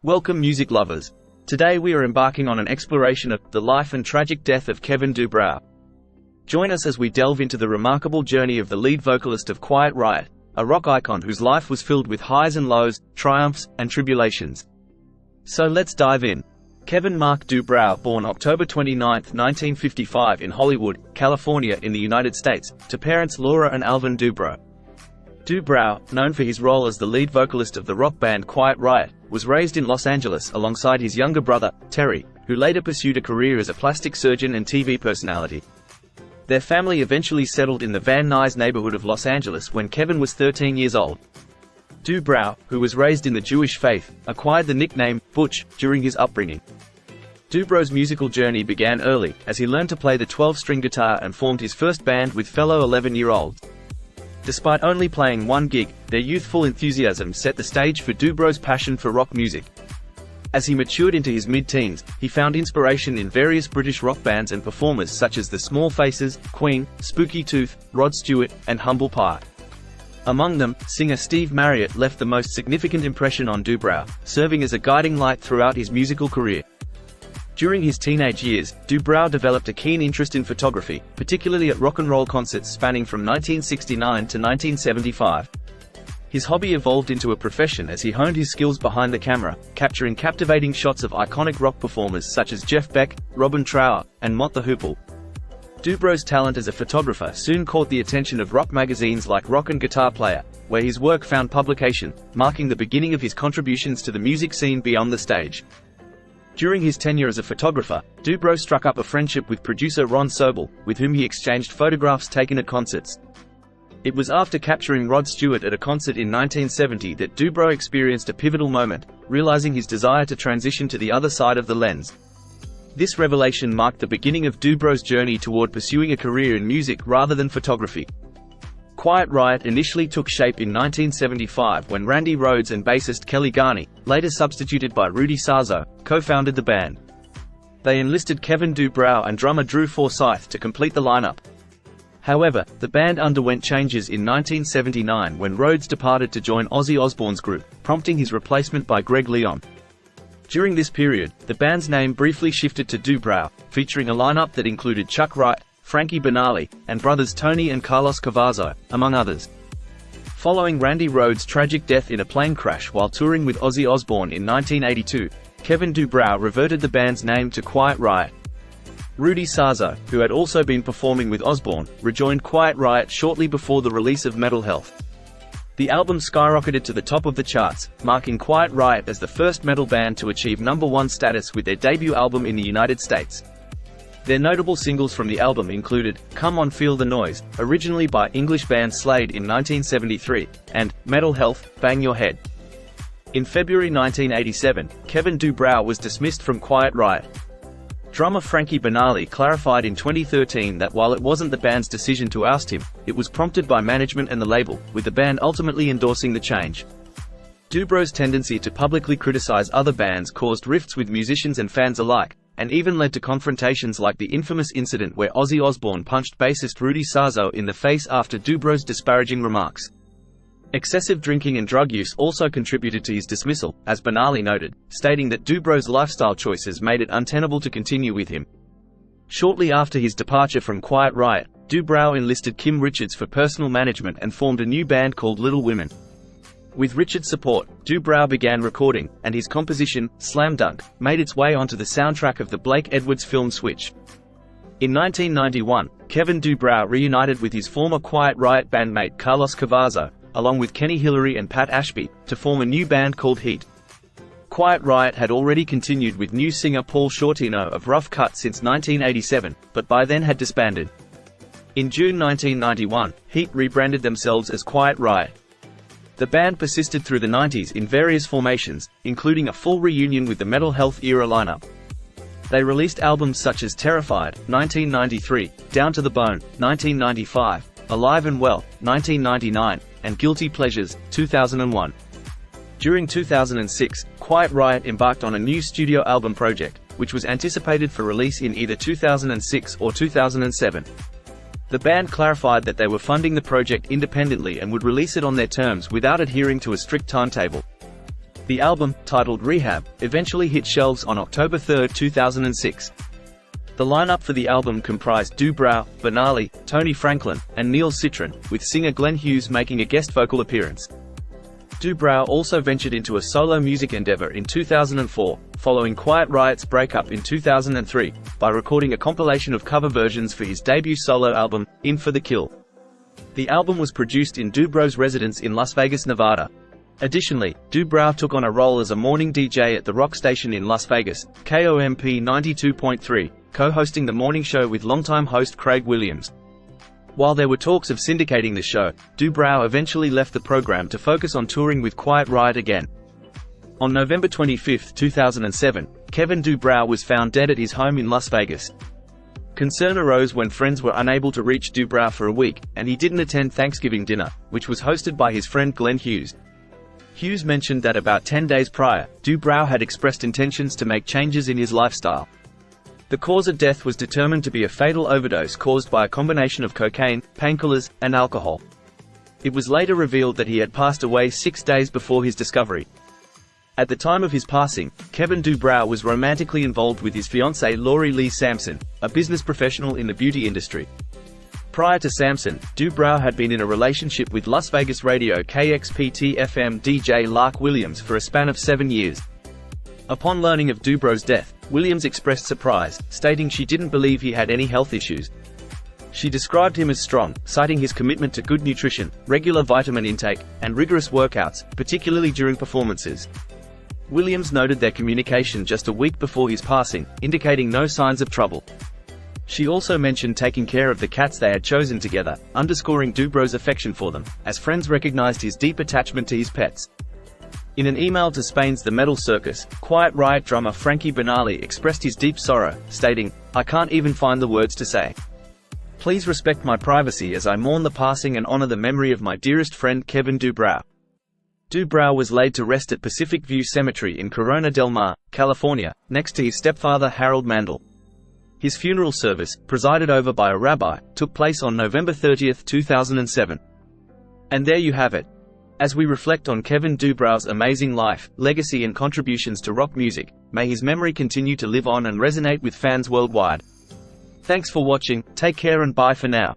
Welcome, music lovers. Today we are embarking on an exploration of the life and tragic death of Kevin DuBrow. Join us as we delve into the remarkable journey of the lead vocalist of Quiet Riot, a rock icon whose life was filled with highs and lows, triumphs and tribulations. So let's dive in. Kevin Mark DuBrow, born October 29, 1955 in Hollywood, California in the United States, to parents Laura and Alvin DuBrow. DuBrow, known for his role as the lead vocalist of the rock band Quiet Riot, was raised in Los Angeles alongside his younger brother, Terry, who later pursued a career as a plastic surgeon and TV personality. Their family eventually settled in the Van Nuys neighborhood of Los Angeles when Kevin was 13 years old. DuBrow, who was raised in the Jewish faith, acquired the nickname Butch during his upbringing. DuBrow's musical journey began early, as he learned to play the 12-string guitar and formed his first band with fellow 11-year-olds. Despite only playing one gig, their youthful enthusiasm set the stage for DuBrow's passion for rock music. As he matured into his mid-teens, he found inspiration in various British rock bands and performers such as the Small Faces, Queen, Spooky Tooth, Rod Stewart, and Humble Pie. Among them, singer Steve Marriott left the most significant impression on DuBrow, serving as a guiding light throughout his musical career. During his teenage years, DuBrow developed a keen interest in photography, particularly at rock and roll concerts spanning from 1969 to 1975. His hobby evolved into a profession as he honed his skills behind the camera, capturing captivating shots of iconic rock performers such as Jeff Beck, Robin Trower, and Mott the Hoople. DuBrow's talent as a photographer soon caught the attention of rock magazines like Rock and Guitar Player, where his work found publication, marking the beginning of his contributions to the music scene beyond the stage. During his tenure as a photographer, DuBrow struck up a friendship with producer Ron Sobel, with whom he exchanged photographs taken at concerts. It was after capturing Rod Stewart at a concert in 1970 that DuBrow experienced a pivotal moment, realizing his desire to transition to the other side of the lens. This revelation marked the beginning of DuBrow's journey toward pursuing a career in music rather than photography. Quiet Riot initially took shape in 1975 when Randy Rhoads and bassist Kelly Garni, later substituted by Rudy Sarzo, co-founded the band. They enlisted Kevin DuBrow and drummer Drew Forsythe to complete the lineup. However, the band underwent changes in 1979 when Rhoads departed to join Ozzy Osbourne's group, prompting his replacement by Greg Leon. During this period, the band's name briefly shifted to DuBrow, featuring a lineup that included Chuck Wright, Frankie Banali, and brothers Tony and Carlos Cavazo, among others. Following Randy Rhoads' tragic death in a plane crash while touring with Ozzy Osbourne in 1982, Kevin DuBrow reverted the band's name to Quiet Riot. Rudy Sarzo, who had also been performing with Osbourne, rejoined Quiet Riot shortly before the release of Metal Health. The album skyrocketed to the top of the charts, marking Quiet Riot as the first metal band to achieve #1 status with their debut album in the United States. Their notable singles from the album included Come On Feel the Noise, originally by English band Slade in 1973, and Metal Health, Bang Your Head. In February 1987, Kevin DuBrow was dismissed from Quiet Riot. Drummer Frankie Banali clarified in 2013 that while it wasn't the band's decision to oust him, it was prompted by management and the label, with the band ultimately endorsing the change. DuBrow's tendency to publicly criticize other bands caused rifts with musicians and fans alike, and even led to confrontations like the infamous incident where Ozzy Osbourne punched bassist Rudy Sarzo in the face after DuBrow's disparaging remarks. Excessive drinking and drug use also contributed to his dismissal, as Banali noted, stating that DuBrow's lifestyle choices made it untenable to continue with him. Shortly after his departure from Quiet Riot, DuBrow enlisted Kim Richards for personal management and formed a new band called Little Women. With Richards' support, DuBrow began recording, and his composition, Slam Dunk, made its way onto the soundtrack of the Blake Edwards film Switch. In 1991, Kevin DuBrow reunited with his former Quiet Riot bandmate Carlos Cavazo, along with Kenny Hillary and Pat Ashby, to form a new band called Heat. Quiet Riot had already continued with new singer Paul Shortino of Rough Cut since 1987, but by then had disbanded. In June 1991, Heat rebranded themselves as Quiet Riot. The band persisted through the 90s in various formations, including a full reunion with the Metal Health era lineup. They released albums such as Terrified, 1993, Down to the Bone, 1995, Alive and Well, 1999, and Guilty Pleasures, 2001. During 2006, Quiet Riot embarked on a new studio album project, which was anticipated for release in either 2006 or 2007. The band clarified that they were funding the project independently and would release it on their terms without adhering to a strict timetable. The album, titled Rehab, eventually hit shelves on October 3, 2006. The lineup for the album comprised Dubrow, Benali, Tony Franklin, and Neil Citron, with singer Glenn Hughes making a guest vocal appearance. Dubrow also ventured into a solo music endeavor in 2004, following Quiet Riot's breakup in 2003, by recording a compilation of cover versions for his debut solo album, In for the Kill. The album was produced in Dubrow's residence in Las Vegas, Nevada. Additionally, Dubrow took on a role as a morning DJ at the rock station in Las Vegas, KOMP 92.3, co-hosting the morning show with longtime host Craig Williams. While there were talks of syndicating the show, Dubrow eventually left the program to focus on touring with Quiet Riot again. On November 25, 2007, Kevin Dubrow was found dead at his home in Las Vegas. Concern arose when friends were unable to reach Dubrow for a week, and he didn't attend Thanksgiving dinner, which was hosted by his friend Glenn Hughes. Hughes mentioned that about 10 days prior, Dubrow had expressed intentions to make changes in his lifestyle. The cause of death was determined to be a fatal overdose caused by a combination of cocaine, painkillers, and alcohol. It was later revealed that he had passed away 6 days before his discovery. At the time of his passing, Kevin Dubrow was romantically involved with his fiancée Lori Lee Sampson, a business professional in the beauty industry. Prior to Sampson, Dubrow had been in a relationship with Las Vegas radio KXPT-FM DJ Lark Williams for a span of 7 years. Upon learning of Dubrow's death, Williams expressed surprise, stating she didn't believe he had any health issues. She described him as strong, citing his commitment to good nutrition, regular vitamin intake, and rigorous workouts, particularly during performances. Williams noted their communication just a week before his passing, indicating no signs of trouble. She also mentioned taking care of the cats they had chosen together, underscoring Dubrow's affection for them, as friends recognized his deep attachment to his pets. In an email to Spain's The Metal Circus, Quiet Riot drummer Frankie Benali expressed his deep sorrow, stating, "I can't even find the words to say. Please respect my privacy as I mourn the passing and honor the memory of my dearest friend Kevin Dubrow." Dubrow was laid to rest at Pacific View Cemetery in Corona del Mar, California, next to his stepfather Harold Mandel. His funeral service, presided over by a rabbi, took place on November 30, 2007. And there you have it. As we reflect on Kevin Dubrow's amazing life, legacy and contributions to rock music, may his memory continue to live on and resonate with fans worldwide. Thanks for watching, take care and bye for now.